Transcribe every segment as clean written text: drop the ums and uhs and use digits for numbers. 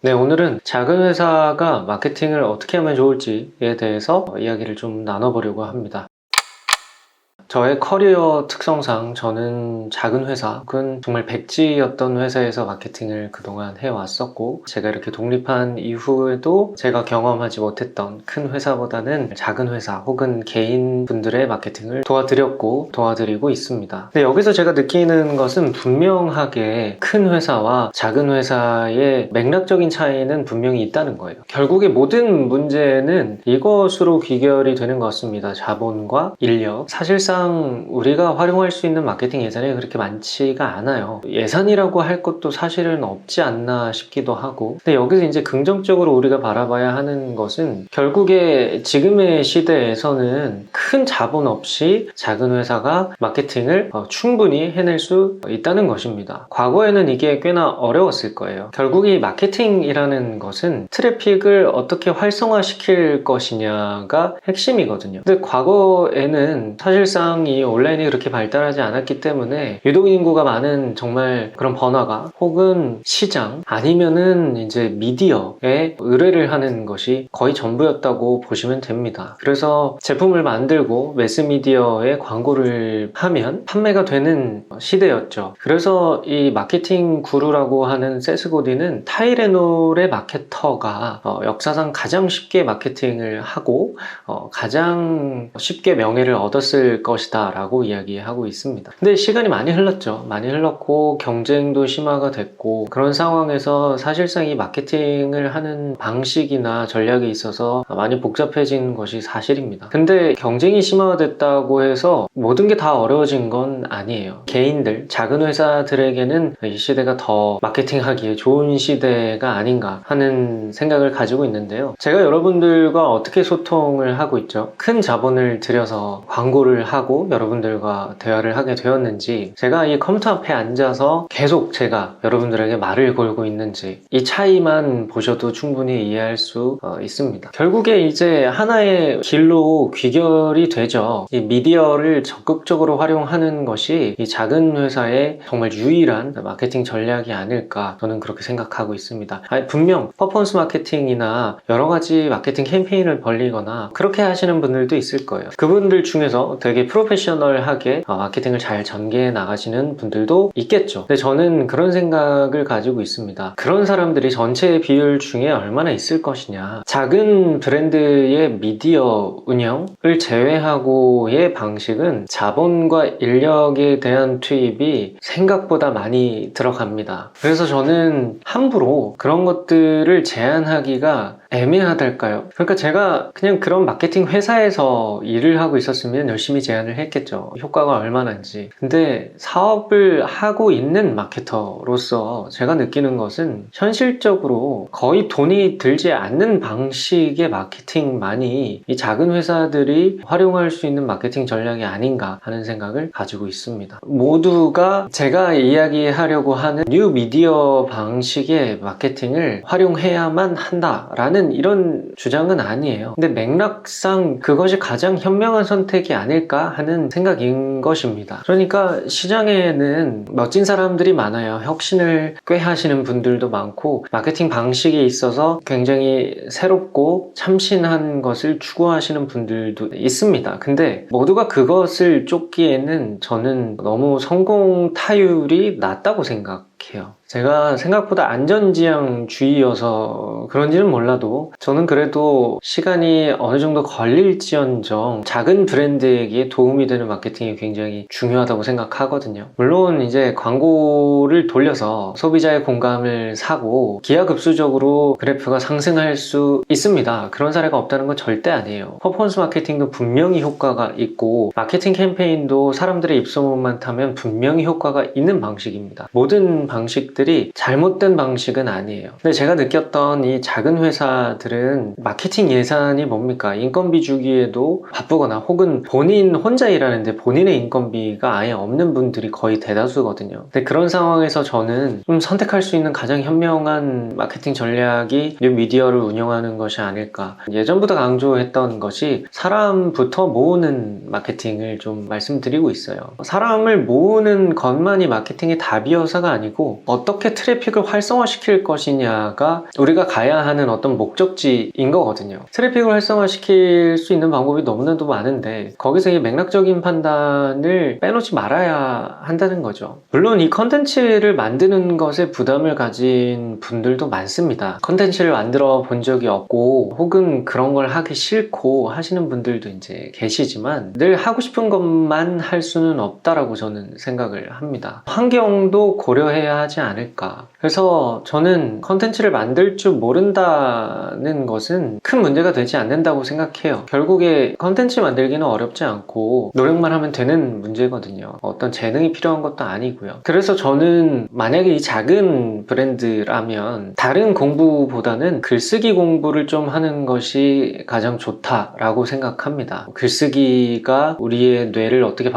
네, 오늘은 작은 회사가 마케팅을 어떻게 하면 좋을지에 대해서 이야기를 좀 나눠보려고 합니다. 저의 커리어 특성상 저는 작은 회사, 혹은 정말 백지였던 회사에서 마케팅을 그동안 해왔었고, 제가 이렇게 독립한 이후에도 제가 경험하지 못했던 큰 회사보다는 작은 회사 혹은 개인 분들의 마케팅을 도와드리고 있습니다. 근데 여기서 제가 느끼는 것은 분명하게 큰 회사와 작은 회사의 맥락적인 차이는 분명히 있다는 거예요. 결국에 모든 문제는 이것으로 귀결이 되는 것 같습니다. 자본과 인력. 사실상 우리가 활용할 수 있는 마케팅 예산이 그렇게 많지가 않아요. 예산이라고 할 것도 사실은 없지 않나 싶기도 하고, 근데 여기서 이제 긍정적으로 우리가 바라봐야 하는 것은 결국에 지금의 시대에서는 큰 자본 없이 작은 회사가 마케팅을 충분히 해낼 수 있다는 것입니다. 과거에는 이게 꽤나 어려웠을 거예요. 결국 이 마케팅이라는 것은 트래픽을 어떻게 활성화시킬 것이냐가 핵심이거든요. 근데 과거에는 사실상 이 온라인이 그렇게 발달하지 않았기 때문에 유독 인구가 많은 정말 그런 번화가 혹은 시장 아니면은 이제 미디어에 의뢰를 하는 것이 거의 전부였다고 보시면 됩니다. 그래서 제품을 만들고 매스미디어에 광고를 하면 판매가 되는 시대였죠. 그래서 이 마케팅 구루라고 하는 세스 고딘은 타이레놀의 마케터가 역사상 가장 쉽게 마케팅을 하고 가장 쉽게 명예를 얻었을 것이다 라고 이야기하고 있습니다. 근데 시간이 많이 흘렀죠. 많이 흘렀고 경쟁도 심화가 됐고, 그런 상황에서 사실상 이 마케팅을 하는 방식이나 전략에 있어서 많이 복잡해진 것이 사실입니다. 근데 경쟁이 심화됐다고 해서 모든 게 다 어려워진 건 아니에요. 개인들, 작은 회사들에게는 이 시대가 더 마케팅하기에 좋은 시대가 아닌가 하는 생각을 가지고 있는데요. 제가 여러분들과 어떻게 소통을 하고 있죠? 큰 자본을 들여서 광고를 하고 여러분들과 대화를 하게 되었는지, 제가 이 컴퓨터 앞에 앉아서 계속 제가 여러분들에게 말을 걸고 있는지, 이 차이만 보셔도 충분히 이해할 수 있습니다. 결국에 이제 하나의 길로 귀결이 되죠. 이 미디어를 적극적으로 활용하는 것이 이 작은 회사의 정말 유일한 마케팅 전략이 아닐까, 저는 그렇게 생각하고 있습니다. 분명 퍼포먼스 마케팅이나 여러 가지 마케팅 캠페인을 벌리거나 그렇게 하시는 분들도 있을 거예요. 그분들 중에서 되게 프로페셔널하게 마케팅을 잘 전개해 나가시는 분들도 있겠죠. 근데 저는 그런 생각을 가지고 있습니다. 그런 사람들이 전체 비율 중에 얼마나 있을 것이냐. 작은 브랜드의 미디어 운영을 제외하고의 방식은 자본과 인력에 대한 투입이 생각보다 많이 들어갑니다. 그래서 저는 함부로 그런 것들을 제한하기가 애매하달까요? 그러니까 제가 그냥 그런 마케팅 회사에서 일을 하고 있었으면 열심히 제안을 했겠죠. 효과가 얼마나인지. 근데 사업을 하고 있는 마케터로서 제가 느끼는 것은 현실적으로 거의 돈이 들지 않는 방식의 마케팅만이 이 작은 회사들이 활용할 수 있는 마케팅 전략이 아닌가 하는 생각을 가지고 있습니다. 모두가 제가 이야기하려고 하는 뉴 미디어 방식의 마케팅을 활용해야만 한다라는 이런 주장은 아니에요. 근데 맥락상 그것이 가장 현명한 선택이 아닐까 하는 생각인 것입니다. 그러니까 시장에는 멋진 사람들이 많아요. 혁신을 꾀하시는 분들도 많고, 마케팅 방식에 있어서 굉장히 새롭고 참신한 것을 추구하시는 분들도 있습니다. 근데 모두가 그것을 쫓기에는 저는 너무 성공 타율이 낮다고 생각해요. 제가 생각보다 안전지향주의여서 그런지는 몰라도 저는 그래도 시간이 어느 정도 걸릴지언정 작은 브랜드에게 도움이 되는 마케팅이 굉장히 중요하다고 생각하거든요. 물론 이제 광고를 돌려서 소비자의 공감을 사고 기하급수적으로 그래프가 상승할 수 있습니다. 그런 사례가 없다는 건 절대 아니에요. 퍼포먼스 마케팅도 분명히 효과가 있고, 마케팅 캠페인도 사람들의 입소문만 타면 분명히 효과가 있는 방식입니다. 모든 방식들이 잘못된 방식은 아니에요. 근데 제가 느꼈던 이 작은 회사들은 마케팅 예산이 뭡니까? 인건비 주기에도 바쁘거나 혹은 본인 혼자 일하는데 본인의 인건비가 아예 없는 분들이 거의 대다수거든요. 근데 그런 상황에서 저는 좀 선택할 수 있는 가장 현명한 마케팅 전략이 뉴 미디어를 운영하는 것이 아닐까. 예전부터 강조했던 것이 사람부터 모으는 마케팅을 좀 말씀드리고 있어요. 사람을 모으는 것만이 마케팅의 답이어서가 아니고, 어떤 어떻게 트래픽을 활성화시킬 것이냐가 우리가 가야 하는 어떤 목적지인 거거든요. 트래픽을 활성화시킬 수 있는 방법이 너무나도 많은데 거기서 이 맥락적인 판단을 빼놓지 말아야 한다는 거죠. 물론 이 컨텐츠를 만드는 것에 부담을 가진 분들도 많습니다. 컨텐츠를 만들어 본 적이 없고 혹은 그런 걸 하기 싫고 하시는 분들도 이제 계시지만 늘 하고 싶은 것만 할 수는 없다라고 저는 생각을 합니다. 환경도 고려해야 하지 않을까. 그래서 저는 컨텐츠를 만들 줄 모른다는 것은 큰 문제가 되지 않는다고 생각해요. 결국에 컨텐츠 만들기는 어렵지 않고 노력만 하면 되는 문제거든요. 어떤 재능이 필요한 것도 아니고요. 그래서 저는 만약에 이 작은 브랜드라면 다른 공부보다는 글쓰기 공부를 좀 하는 것이 가장 좋다라고 생각합니다. 글쓰기가 우리의 뇌를 어떻게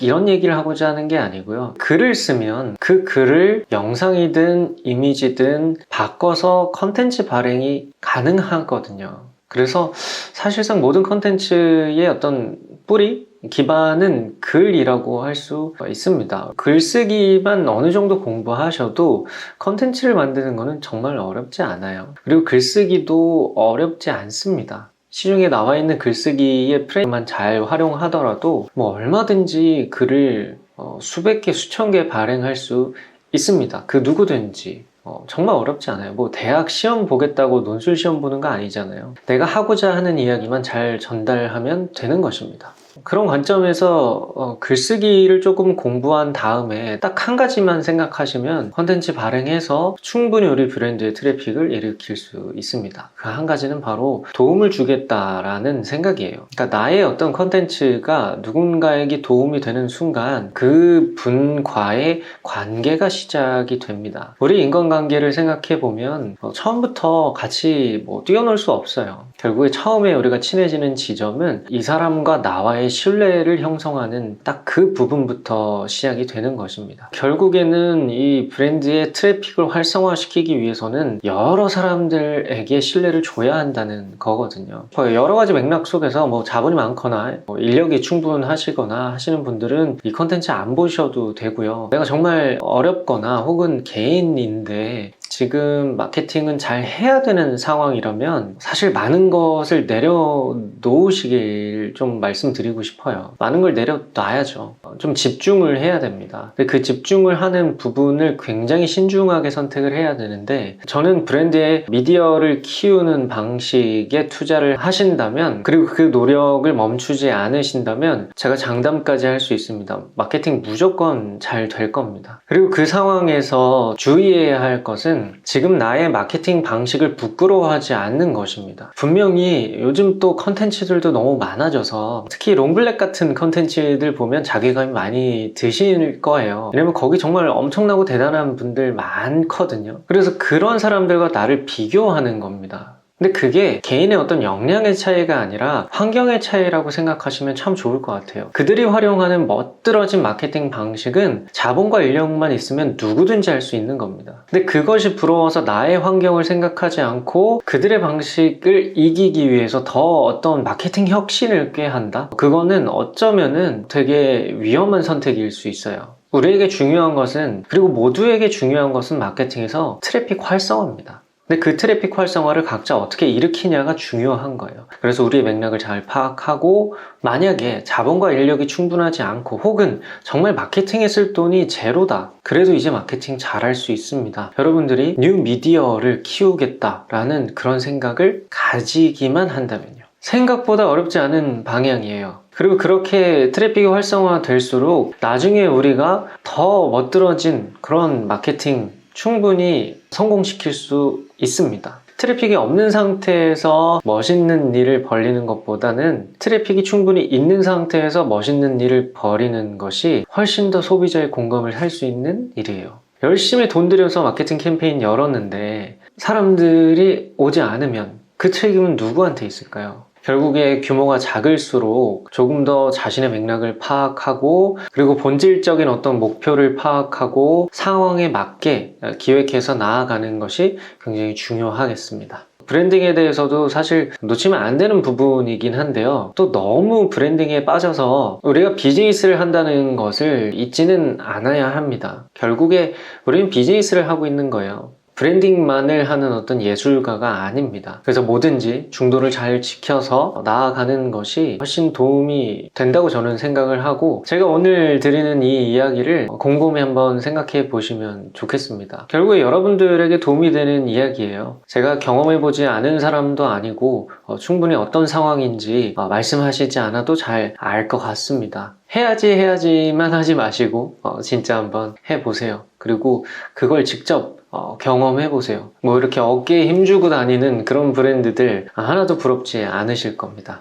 이런 얘기를 하고자 하는 게 아니고요. 글을 쓰면 그 글을 영상이든 이미지든 바꿔서 컨텐츠 발행이 가능하거든요. 그래서 사실상 모든 컨텐츠의 어떤 뿌리, 기반은 글이라고 할 수 있습니다. 글쓰기만 어느 정도 공부하셔도 컨텐츠를 만드는 거는 정말 어렵지 않아요. 그리고 글쓰기도 어렵지 않습니다. 시중에 나와 있는 글쓰기의 프레임만 잘 활용하더라도 뭐 얼마든지 글을 수백 개, 수천 개 발행할 수 있습니다. 그 누구든지. 정말 어렵지 않아요. 뭐 대학 시험 보겠다고 논술 시험 보는 거 아니잖아요. 내가 하고자 하는 이야기만 잘 전달하면 되는 것입니다. 그런 관점에서 글쓰기를 조금 공부한 다음에 딱 한 가지만 생각하시면 컨텐츠 발행해서 충분히 우리 브랜드의 트래픽을 일으킬 수 있습니다. 그 한 가지는 바로 도움을 주겠다라는 생각이에요. 그러니까 나의 어떤 컨텐츠가 누군가에게 도움이 되는 순간 그 분과의 관계가 시작이 됩니다. 우리 인간관계를 생각해보면 처음부터 같이 뛰어놀 수 없어요. 결국에 처음에 우리가 친해지는 지점은 이 사람과 나와의 신뢰를 형성하는 딱 그 부분부터 시작이 되는 것입니다. 결국에는 이 브랜드의 트래픽을 활성화시키기 위해서는 여러 사람들에게 신뢰를 줘야 한다는 거거든요. 여러 가지 맥락 속에서 자본이 많거나 인력이 충분하시거나 하시는 분들은 이 컨텐츠 안 보셔도 되고요. 내가 정말 어렵거나 혹은 개인인데 지금 마케팅은 잘 해야 되는 상황이라면 사실 많은 것을 내려놓으시길 좀 말씀드리고 싶어요. 많은 걸 내려놔야죠. 좀 집중을 해야 됩니다. 근데 그 집중을 하는 부분을 굉장히 신중하게 선택을 해야 되는데 저는 브랜드의 미디어를 키우는 방식에 투자를 하신다면 그리고 그 노력을 멈추지 않으신다면 제가 장담까지 할 수 있습니다. 마케팅 무조건 잘 될 겁니다. 그리고 그 상황에서 주의해야 할 것은 지금 나의 마케팅 방식을 부끄러워하지 않는 것입니다. 분명히 요즘 또 컨텐츠들도 너무 많아져서 특히 롱블랙 같은 컨텐츠들 보면 자괴감이 많이 드실 거예요. 왜냐면 거기 정말 엄청나고 대단한 분들 많거든요. 그래서 그런 사람들과 나를 비교하는 겁니다. 근데 그게 개인의 어떤 역량의 차이가 아니라 환경의 차이라고 생각하시면 참 좋을 것 같아요. 그들이 활용하는 멋들어진 마케팅 방식은 자본과 인력만 있으면 누구든지 할 수 있는 겁니다. 근데 그것이 부러워서 나의 환경을 생각하지 않고 그들의 방식을 이기기 위해서 더 어떤 마케팅 혁신을 꾀한다? 그거는 어쩌면은 되게 위험한 선택일 수 있어요. 우리에게 중요한 것은, 그리고 모두에게 중요한 것은 마케팅에서 트래픽 활성화입니다. 근데 그 트래픽 활성화를 각자 어떻게 일으키냐가 중요한 거예요. 그래서 우리의 맥락을 잘 파악하고 만약에 자본과 인력이 충분하지 않고 혹은 정말 마케팅에 쓸 돈이 제로다. 그래도 이제 마케팅 잘할 수 있습니다. 여러분들이 뉴 미디어를 키우겠다라는 그런 생각을 가지기만 한다면요. 생각보다 어렵지 않은 방향이에요. 그리고 그렇게 트래픽이 활성화될수록 나중에 우리가 더 멋들어진 그런 마케팅 충분히 성공시킬 수 있습니다. 트래픽이 없는 상태에서 멋있는 일을 벌이는 것보다는 트래픽이 충분히 있는 상태에서 멋있는 일을 벌이는 것이 훨씬 더 소비자의 공감을 할 수 있는 일이에요. 열심히 돈 들여서 마케팅 캠페인 열었는데 사람들이 오지 않으면 그 책임은 누구한테 있을까요? 결국에 규모가 작을수록 조금 더 자신의 맥락을 파악하고 그리고 본질적인 어떤 목표를 파악하고 상황에 맞게 기획해서 나아가는 것이 굉장히 중요하겠습니다. 브랜딩에 대해서도 사실 놓치면 안 되는 부분이긴 한데요. 또 너무 브랜딩에 빠져서 우리가 비즈니스를 한다는 것을 잊지는 않아야 합니다. 결국에 우리는 비즈니스를 하고 있는 거예요. 브랜딩만을 하는 어떤 예술가가 아닙니다. 그래서 뭐든지 중도를 잘 지켜서 나아가는 것이 훨씬 도움이 된다고 저는 생각을 하고, 제가 오늘 드리는 이 이야기를 곰곰이 한번 생각해 보시면 좋겠습니다. 결국에 여러분들에게 도움이 되는 이야기예요. 제가 경험해보지 않은 사람도 아니고 충분히 어떤 상황인지 말씀하시지 않아도 잘 알 것 같습니다. 해야지만 하지 마시고 진짜 한번 해보세요. 그리고 그걸 직접 경험해보세요. 뭐 이렇게 어깨에 힘주고 다니는 그런 브랜드들 하나도 부럽지 않으실 겁니다.